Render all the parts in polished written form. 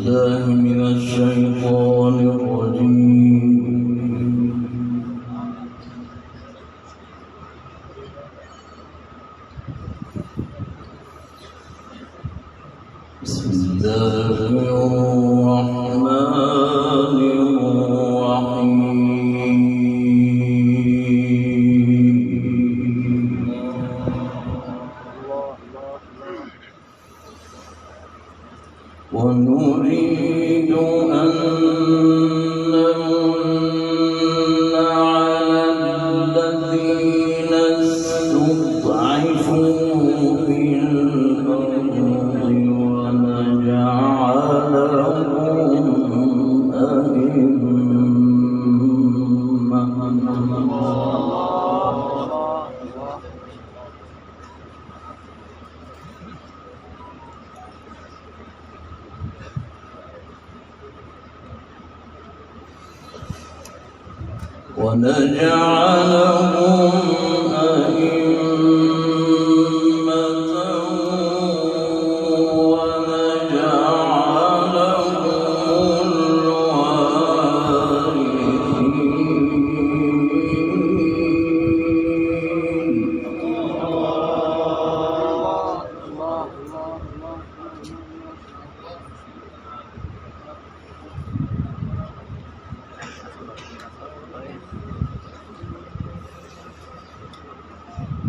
بالله من الشيطان الرجيم. بسم الله الرحمن الرحيم. ونريد أن نمن على الذين استضعفوا في الأرض ونجعلهم أئمة. ونجعلهم أئمة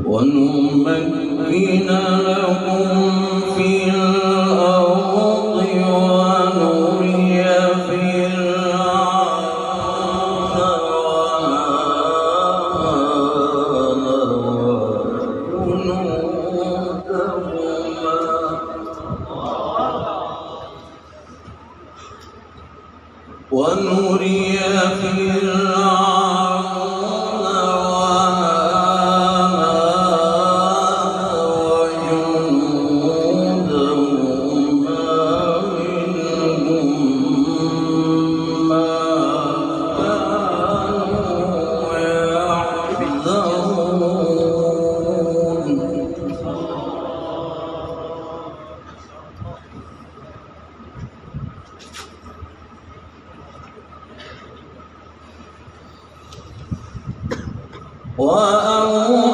ونجعلهم ونمكن لهم في الأرض ونري فرعون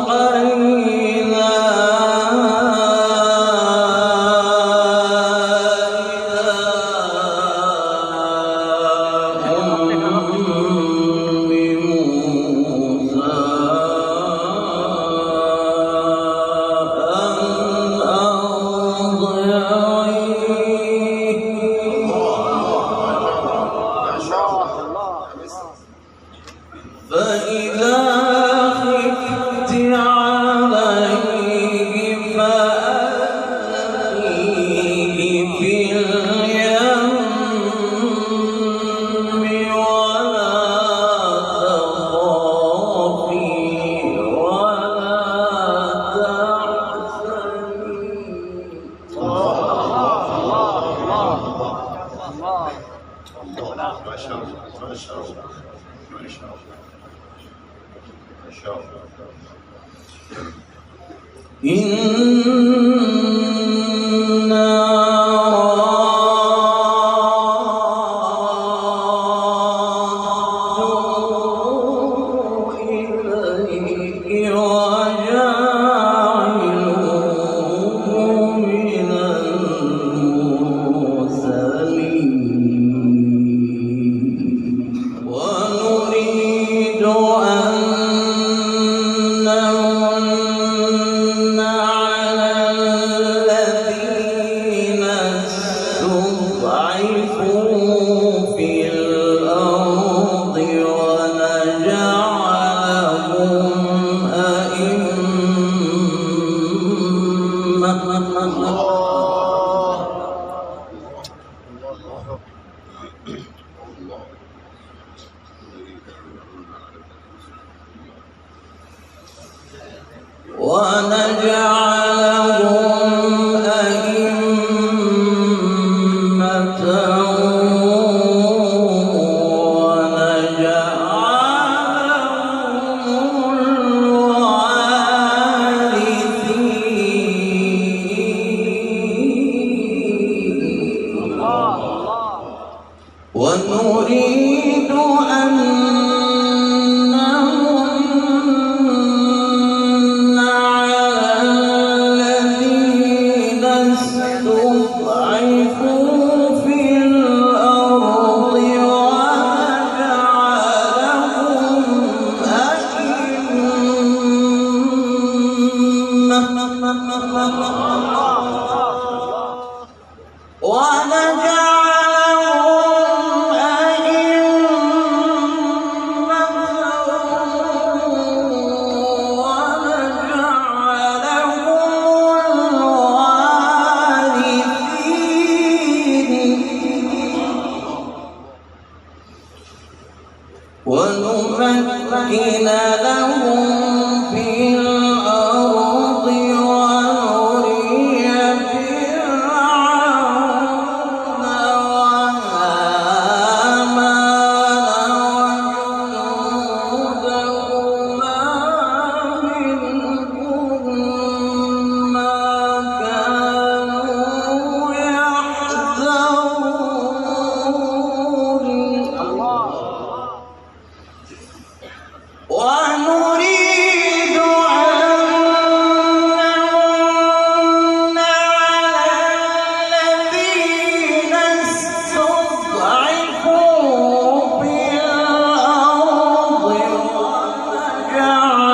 وأوحينا فإذا خفت عليه فألقيه في اليم ولا تخافي ولا تحزني. إنا رادوه إليك وجاعلوه من المرسلين. ونريد أن نمن على ونريد أن نمن على الذين استضعفوا في الأرض ونمكن لهم في الأرض ونري فرعون وهامان وجنودهما منهم ما كانوا يحذرون. ونريد أن نمن على الذين استضعفوا في الأرض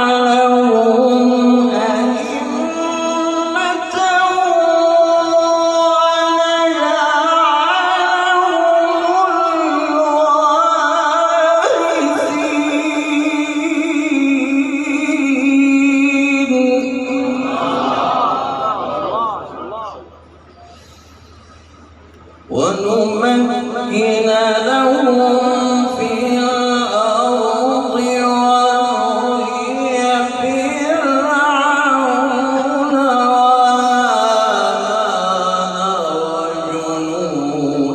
ونجعلهم أئمة ونمكن لهم في الأرض ونري فرعون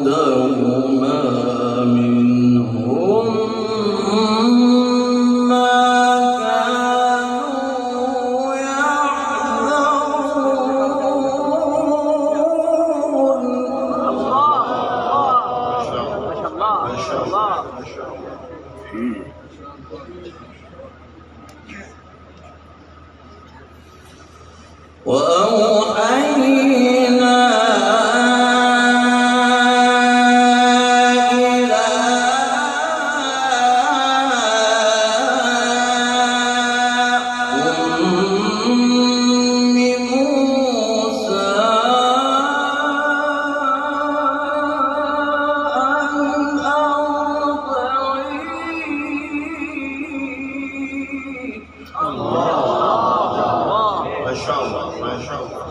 وجنودهما منهم ما كانوا يحذرون. وأوحينا إلى أم موسى أن أرضعيه. ما شاء الله ما شاء الله.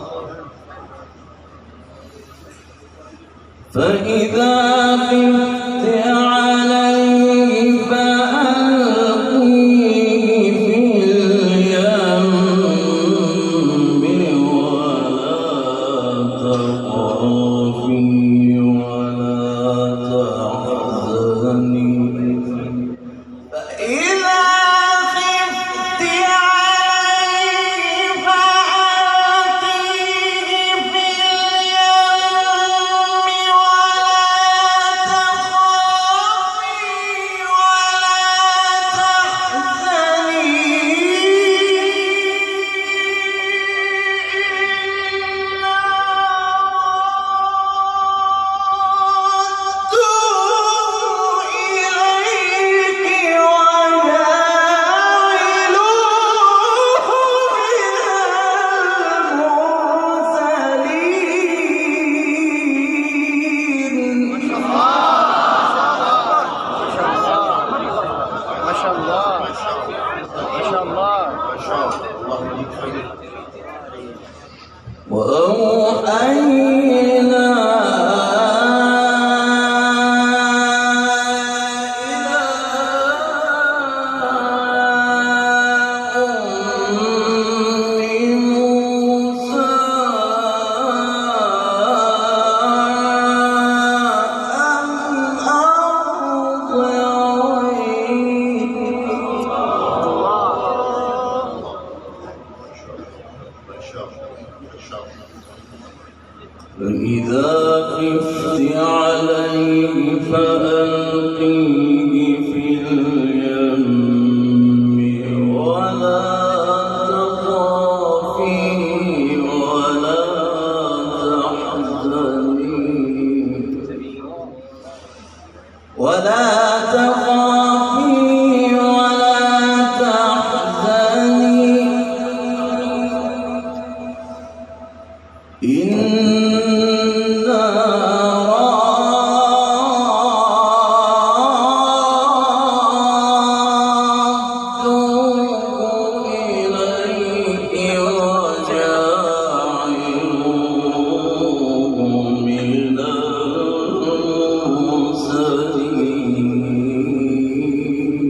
فإذا خفت عليه فألقيه في اليم ولا تخافي ولا تحزني. فإذا خفت عليه فألقيه في اليم ولا تخافي وأوحينا فإذا خفت عليه فألقيه ولا تخافي ولا تحزني إنا رادوه إليك وجاعلوه من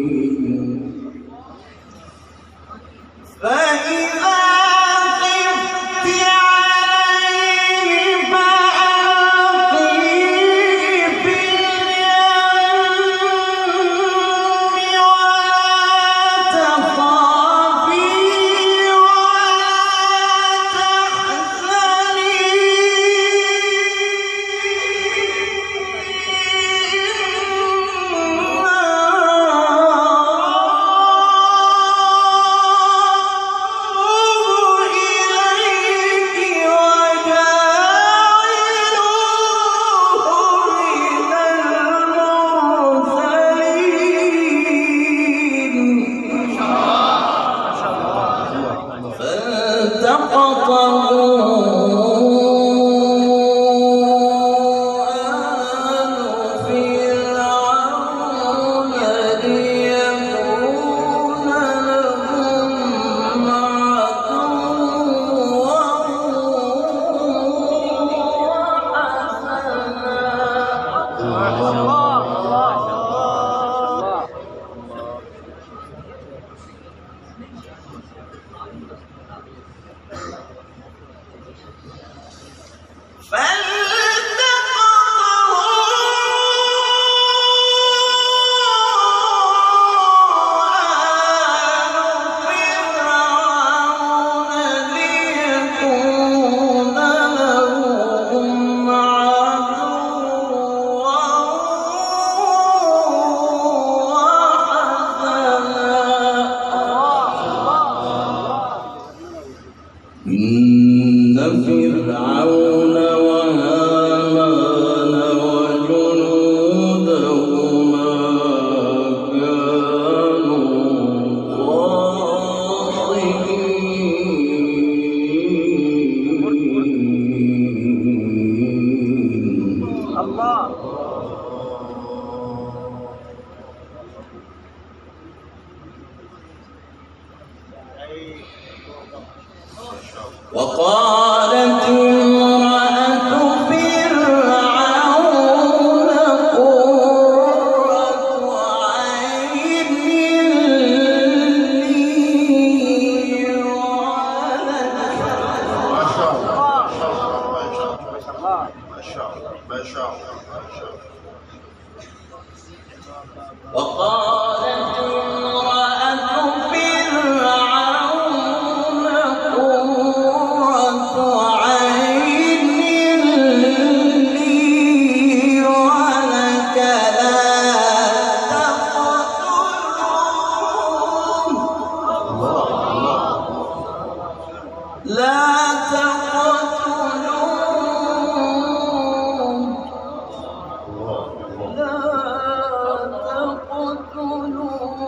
المرسلين فإذا خفت عليه فألقيه في اليم ولا تخافي إن فرعون وهامان وجنودهما كانوا خاطئين الله وقالت امرأة فرعون قرة عين لي ولك ما شاء الله ما شاء الله ما شاء الله وقالت امرأة فرعون قرة عين لي ولك لا تقتلوه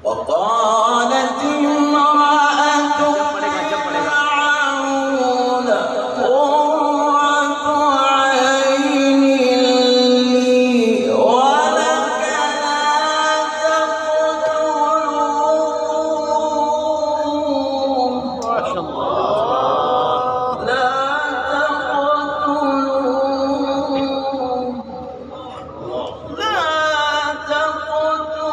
وقالت امرأة فرعون قرة عين لي ولك لا تقتلوه ما شاء الله. لا تقتلوه لا تقتلوه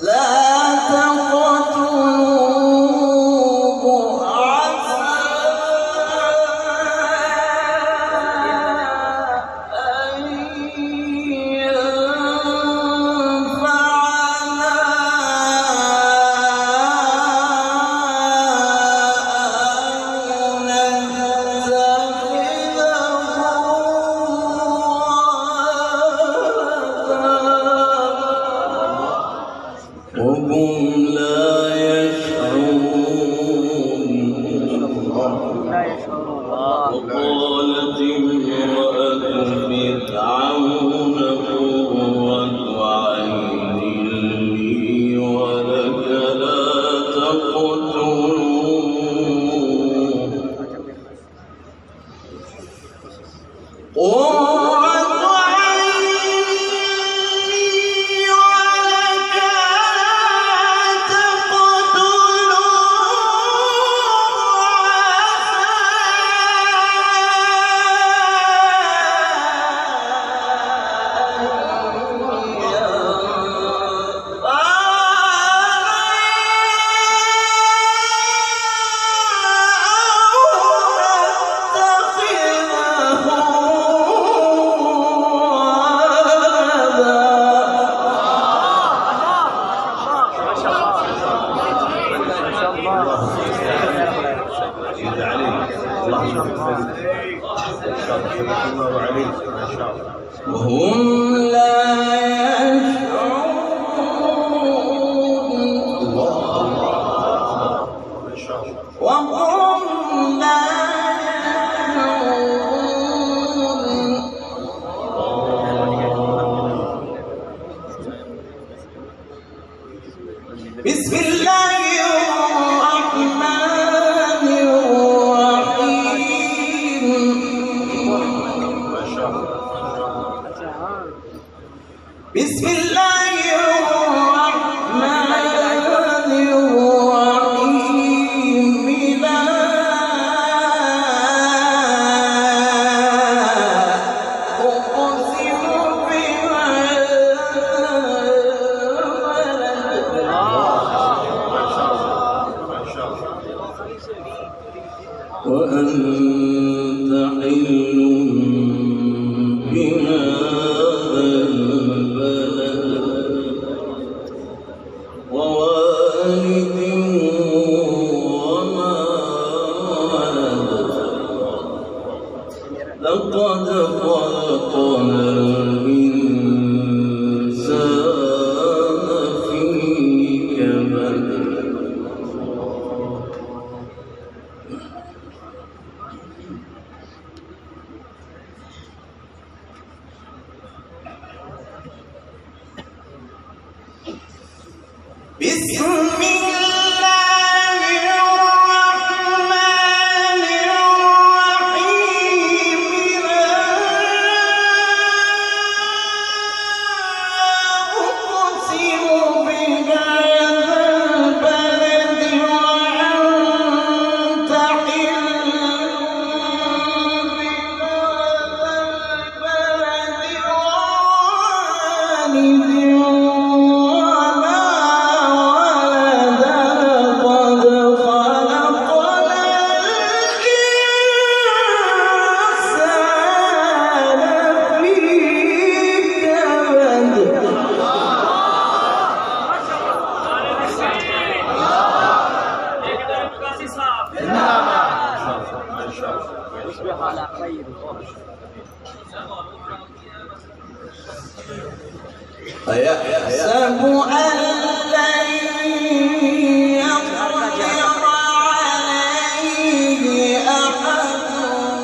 لا تقتلوه عسى أن وهم لا يشعرون لا يشعرون والله. وقالت امرأة فرعون قرة عين لي ولك لا تقتلوه قرة عين لي ولك لا وهم لا يشعرون وهم لا يشعرون بسم الله الرحمن الرحيم بسم الله الرحمن الرحيم لا أقسم بهذا وأنت حل بهذا البلد ووالد وما ولد لقد خلقنا الإنسان في كبد بسم الله الرحمن الرحيم لا أقسم بهذا البلد وأنت حل بهذا البلد ووالد يصبح على خير. أيحسب أن لن يقدر عليه أحد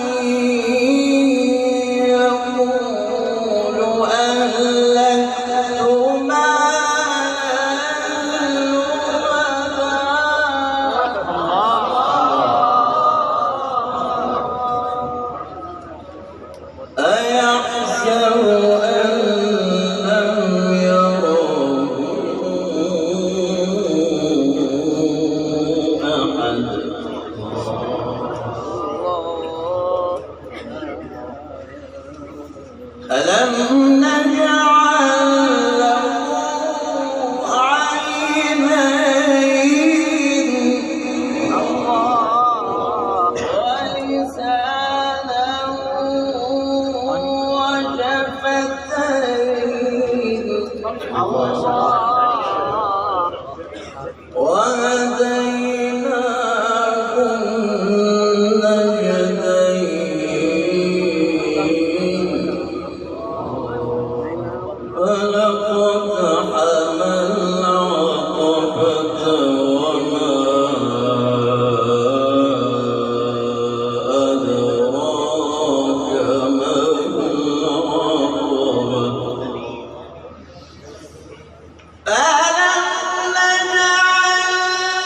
ألم نجعل له عينين ولسانا وشفتين وهديناه النجدين فلقد حمل العقبة وما أدراك ما العقبة ألم نجعل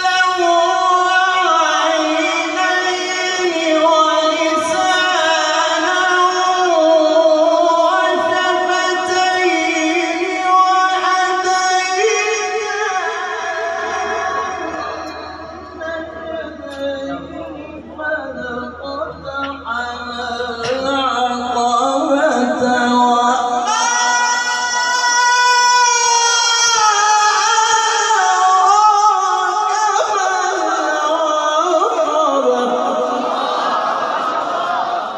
له عينين ولسانا وشفتين وهديناه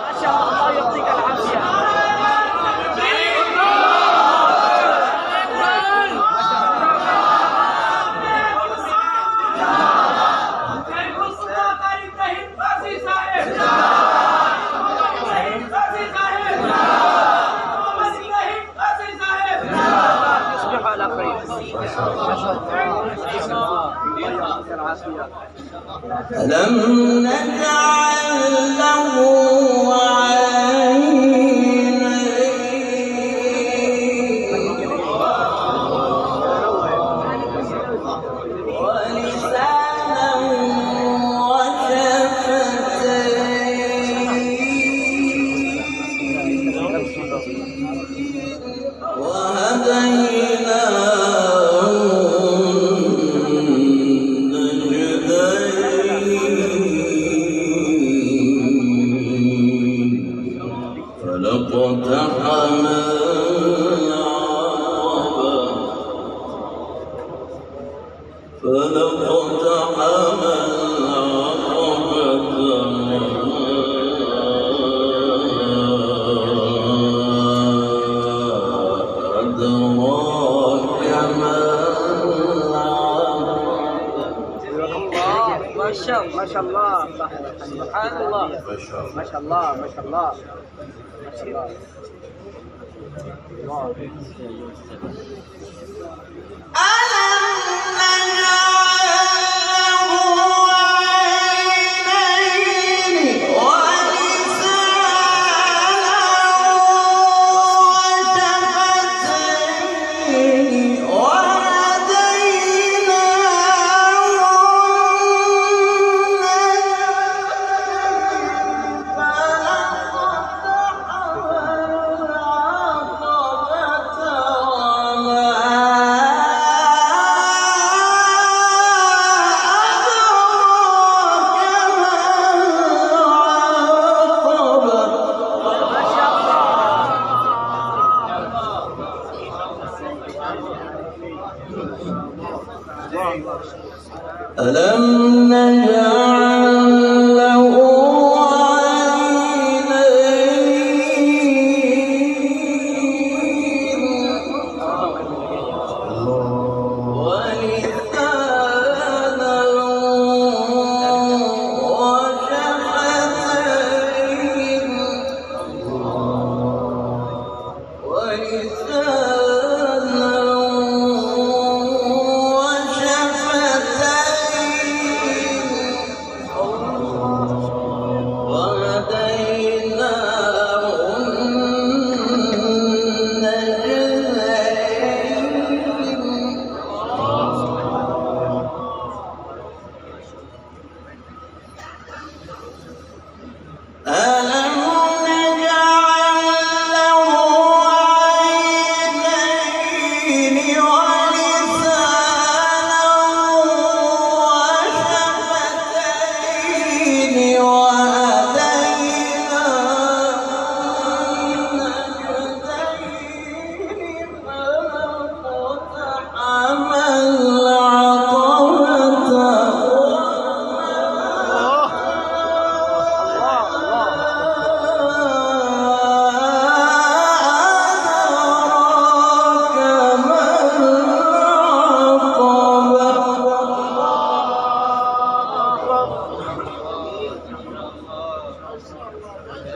ما شاء الله يعطيك العافية. تصبحوا على خير. ما شاء الله يعطيك العافية. ألم نجعل له عينين ولسانا وشفتين وهديناه النجدين فلقتحم العقبة أدراك ما العقبة ما شاء الله سبحان الله ما شاء الله. ما شاء الله ما شاء الله ما شاء الله. ألم نجعل له عينين ولسانا وشفتين وهديناه ألم نجعل له عينين ولسانا وشفتين ولسانا وشفتين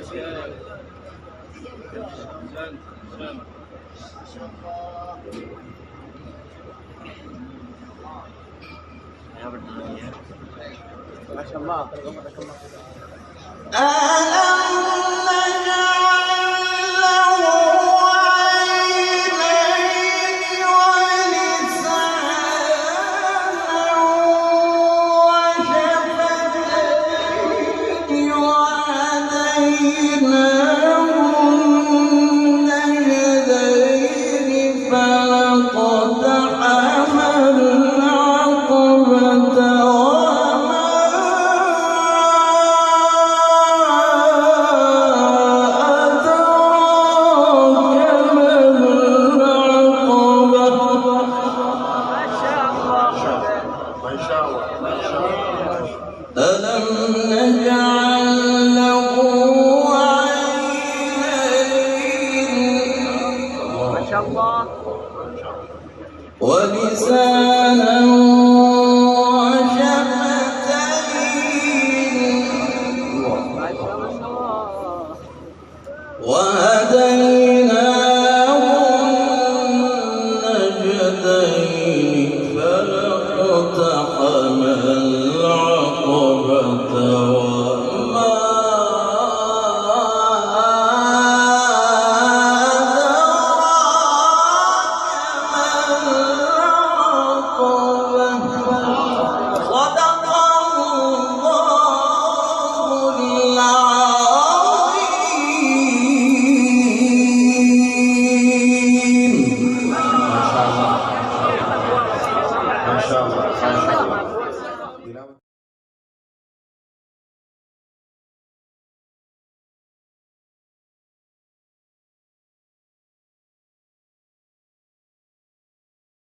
ما شاء الله. ألم نجعل له عينين ما شاء الله. ولسانا وشفتين ما شاء الله. وهديناه النجدين فلاقتحم العقبة وما أدراك ما العقبة صدق الله العظيم. ما شاء الله. ما شاء الله.